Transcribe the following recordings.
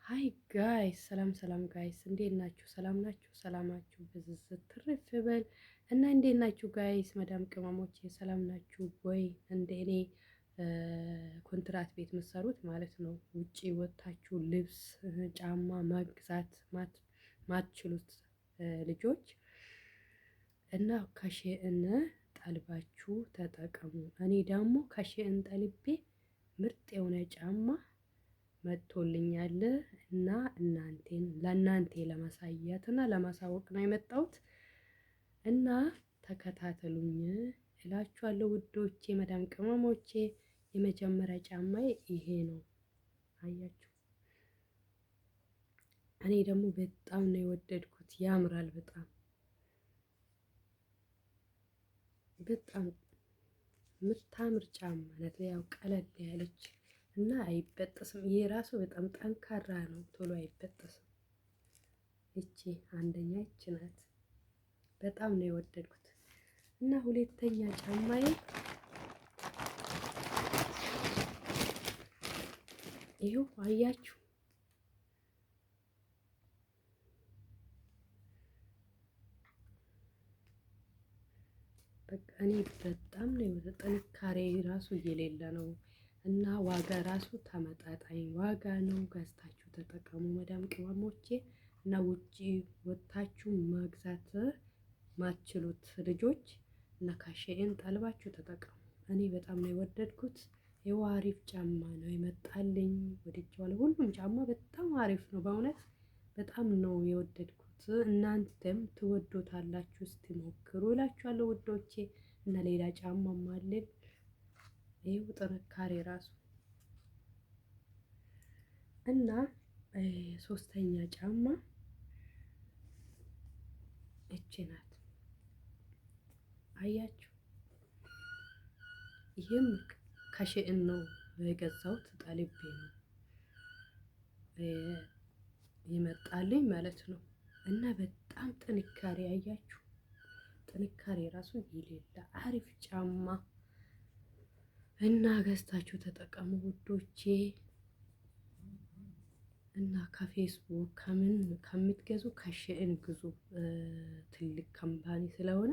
ሃይ ጋይስ ሰላም ሰላም ጋይስ እንዴት ናችሁ? ሰላም ናችሁ? ሰላማችሁ ብዝዝት ትርፍ በል እና እንዴት ናችሁ ጋይስ? መዳም ቅመሞች ሰላም ናችሁ ወይ? እንደ እኔ ኮንትራት ቤት መሰሩት ማለት ነው። ውጪ ወጥታችሁ ልብስ ጫማ መግዛት ማትችሉት ልጆች እና ከሼእን ጠልባችሁ ተጠቀሙ። እኔ ደግሞ ከሼእን ጠልቤ ምርጥ የሆነ ጫማ መጥቶልኛል እና ለእናንተ ለማሳየት እና ለማሳወቅ ነው የመጣሁት እና ተከታተሉኝ እላችኋለሁ ውዶቼ፣ መዳም ቅመሞቼ። የመጀመሪያ ጫማዬ ይሄ ነው። አያችሁ፣ እኔ ደግሞ በጣም ነው የወደድኩት። ያምራል በጣም በጣም የምታምር ጫማ ናት። ያው ቀለል ያለች እና አይበጠስም። ይሄ ራሱ በጣም ጠንካራ ነው፣ ቶሎ አይበጠስም። እቺ አንደኛ እቺ ናት። በጣም ነው የወደድኩት እና ሁለተኛ ጫማዬ ይኸው አያችሁ። በቃ እኔ በጣም ነው ጥንካሬ ራሱ እየሌለ ነው እና ዋጋ ራሱ ተመጣጣኝ ዋጋ ነው። ገዝታችሁ ተጠቀሙ መዳም ቅመሞቼ። እና ውጪ ወጥታችሁ መግዛት ማትችሉት ልጆች እና ከሼን ጠልባችሁ ተጠቀሙ። እኔ በጣም ነው የወደድኩት። ይኸው አሪፍ ጫማ ነው የመጣልኝ፣ ወድጄዋለሁ። ሁሉም ጫማ በጣም አሪፍ ነው በእውነት በጣም ነው የወደድኩት። እናንተም ትወዶታላችሁ፣ እስቲ ሞክሩ እላችኋለሁ ውዶቼ። እና ሌላ ጫማም አለኝ። ይሄው ጥንካሬ ራሱ እና ሶስተኛ ጫማ እቺ ናት። አያችሁ፣ ይሄም ከሼእን ነው የገዛሁት፣ ጠልቤ ነው ይመጣልኝ ማለት ነው። እና በጣም ጥንካሬ አያችሁ፣ ጥንካሬ ራሱ የሌለ አሪፍ ጫማ እና ገዝታችሁ ተጠቀሙ ውዶቼ። እና ከፌስቡክ ከምትገዙ ከሼእን ግዙ። ትልቅ ካምፓኒ ስለሆነ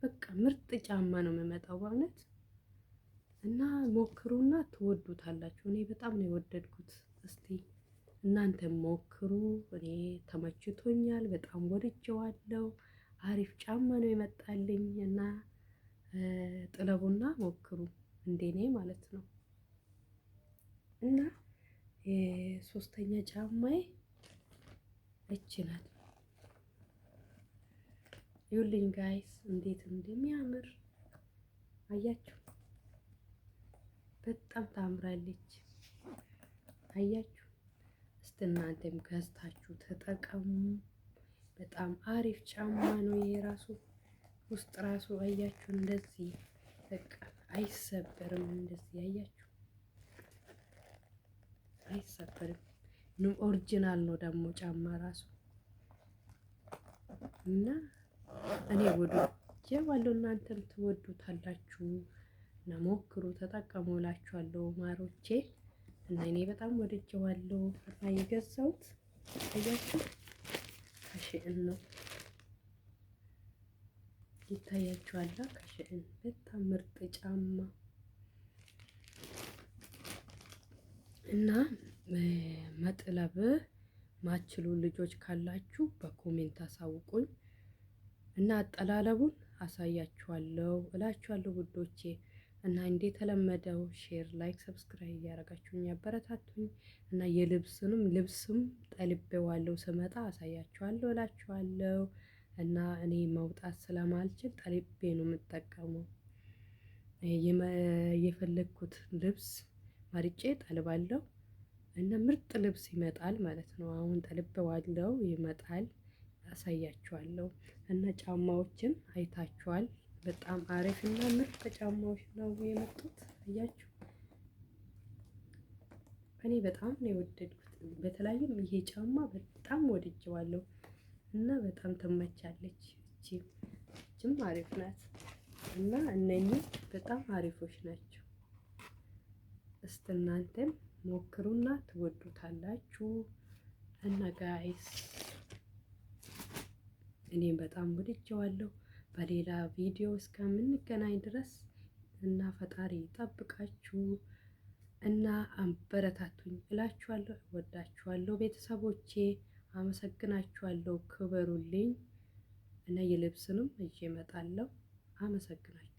በቃ ምርጥ ጫማ ነው የሚመጣው በእውነት እና ሞክሩና ትወዱታላችሁ። እኔ በጣም ነው የወደድኩት። እስቲ እናንተ ሞክሩ። እኔ ተመችቶኛል፣ በጣም ወድጄዋለሁ። አሪፍ ጫማ ነው የመጣልኝ እና ጥለቡና ሞክሩ እንደኔ ማለት ነው። እና ሶስተኛ ጫማዬ እቺ ናት። ይኸውልኝ ጋይስ እንዴት እንደሚያምር አያችሁ። በጣም ታምራለች አያችሁ። እስቲ እናንተም ገዝታችሁ ተጠቀሙ። በጣም አሪፍ ጫማ ነው። ይሄ ራሱ ውስጥ ራሱ አያችሁ እንደዚህ በቃ አይሰበርም። እንደዚህ አያችሁ አይሰበርም። ኦሪጂናል ነው ደግሞ ጫማ ራሱ እና እኔ ወድጄዋለሁ። እናንተም ትወዱታላችሁ እና ሞክሩ ተጠቀሙ እላችኋለሁ ማሮቼ። እና እኔ በጣም ወድጄዋለሁ እና የገዛሁት አያችሁ ከሼእን ነው። ይታያችኋል፣ ከሼእን በጣም ምርጥ ጫማ እና መጥለብ ማችሉ ልጆች ካላችሁ በኮሜንት አሳውቁኝ እና አጠላለቡን አሳያችኋለሁ እላችኋለሁ ውዶቼ። እና እንደተለመደው ሼር፣ ላይክ፣ ሰብስክራይብ እያደረጋችሁኝ ያበረታቱኝ እና ልብስም ጠልቤዋለሁ ስመጣ አሳያችኋለሁ እላችኋለሁ። እና እኔ መውጣት ስለማልችል ጠልቤ ነው የምጠቀመው። የፈለግኩት ልብስ መርጬ ጠልባለሁ እና ምርጥ ልብስ ይመጣል ማለት ነው። አሁን ጠልቤዋለሁ ይመጣል፣ አሳያችኋለሁ። እና ጫማዎችን አይታችኋል። በጣም አሪፍ እና ምርጥ ጫማዎች ነው የመጡት አያችሁ። እኔ በጣም ነው የወደድኩት። በተለይም ይሄ ጫማ በጣም ወድጄዋለሁ እና በጣም ትመቻለች። እቺም አሪፍ ናት እና እነኚህ በጣም አሪፎች ናቸው። እስቲ እናንተም ሞክሩና ትወዱታላችሁ። እና ጋይስ እኔም በጣም ወድጀዋለሁ። በሌላ ቪዲዮ እስከምንገናኝ ድረስ እና ፈጣሪ ይጠብቃችሁ እና አበረታቱኝ እላችኋለሁ። እወዳችኋለሁ ቤተሰቦቼ፣ አመሰግናችኋለሁ። ክበሩልኝ እና የልብስንም ይዤ እመጣለሁ። አመሰግናችኋለሁ።